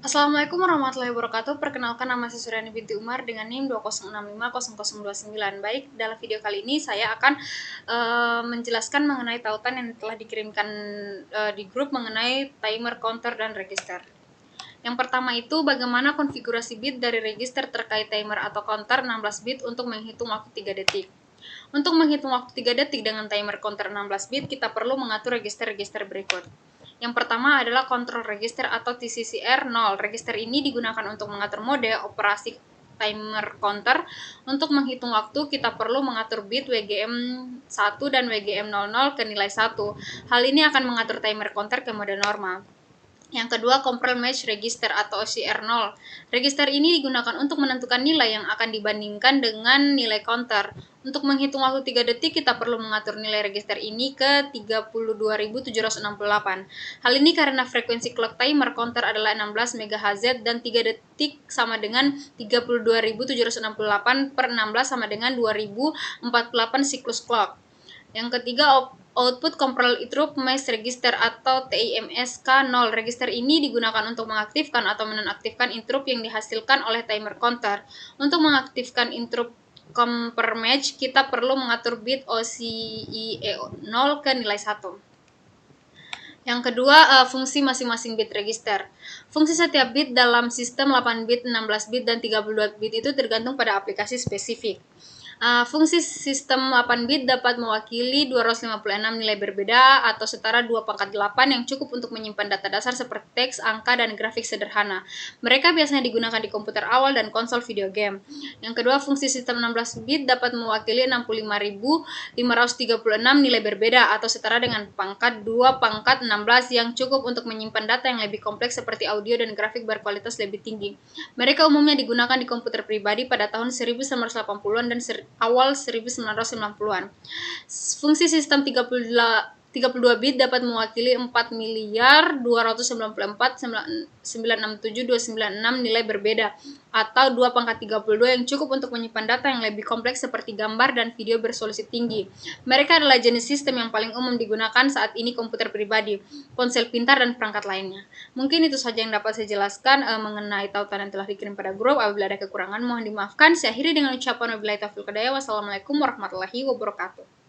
Assalamualaikum warahmatullahi wabarakatuh. Perkenalkan, nama saya Suryani binti Umar dengan NIM 206500029. Baik, dalam video kali ini saya akan menjelaskan mengenai tautan yang telah dikirimkan di grup mengenai timer, counter, dan register. Yang pertama itu bagaimana konfigurasi bit dari register terkait timer atau counter 16 bit untuk menghitung waktu 3 detik. Untuk menghitung waktu 3 detik dengan timer counter 16 bit, kita perlu mengatur register-register berikut. Yang pertama adalah control register atau TCCR 0. Register ini digunakan untuk mengatur mode operasi timer counter. Untuk menghitung waktu, kita perlu mengatur bit WGM1 dan WGM00 ke nilai 1. Hal ini akan mengatur timer counter ke mode normal. Yang kedua, compare match register atau OCR0. Register ini digunakan untuk menentukan nilai yang akan dibandingkan dengan nilai counter. Untuk menghitung waktu 3 detik, kita perlu mengatur nilai register ini ke 32.768. Hal ini karena frekuensi clock timer counter adalah 16 MHz dan 3 detik sama dengan 32.768 per 16 sama dengan 2048 siklus clock. Yang ketiga, output control interrupt match register atau TIMSK0. Register ini digunakan untuk mengaktifkan atau menonaktifkan interrupt yang dihasilkan oleh timer counter. Untuk mengaktifkan interrupt compare match, kita perlu mengatur bit OCIE0 ke nilai 1. Yang kedua, fungsi masing-masing bit register. Fungsi setiap bit dalam sistem 8 bit, 16 bit, dan 32 bit itu tergantung pada aplikasi spesifik. Fungsi sistem 8 bit dapat mewakili 256 nilai berbeda atau setara 2/8 yang cukup untuk menyimpan data dasar seperti teks, angka, dan grafik sederhana. Mereka biasanya digunakan di komputer awal dan konsol video game. Yang kedua, fungsi sistem 16 bit dapat mewakili 65.536 nilai berbeda atau setara dengan pangkat 2/16 yang cukup untuk menyimpan data yang lebih kompleks seperti audio dan grafik berkualitas lebih tinggi. Mereka umumnya digunakan di komputer pribadi pada tahun 1980-an dan awal 1990-an. Fungsi sistem 32 bit dapat mewakili 4.294.967.296 nilai berbeda atau 2/32 yang cukup untuk menyimpan data yang lebih kompleks seperti gambar dan video beresolusi tinggi. Mereka adalah jenis sistem yang paling umum digunakan saat ini komputer pribadi, ponsel pintar, dan perangkat lainnya. Mungkin itu saja yang dapat saya jelaskan mengenai tautan yang telah dikirim pada grup. Apabila ada kekurangan mohon dimaafkan. Saya akhiri dengan ucapan wabillahi taufiq wal hidayah. Wassalamualaikum warahmatullahi wabarakatuh.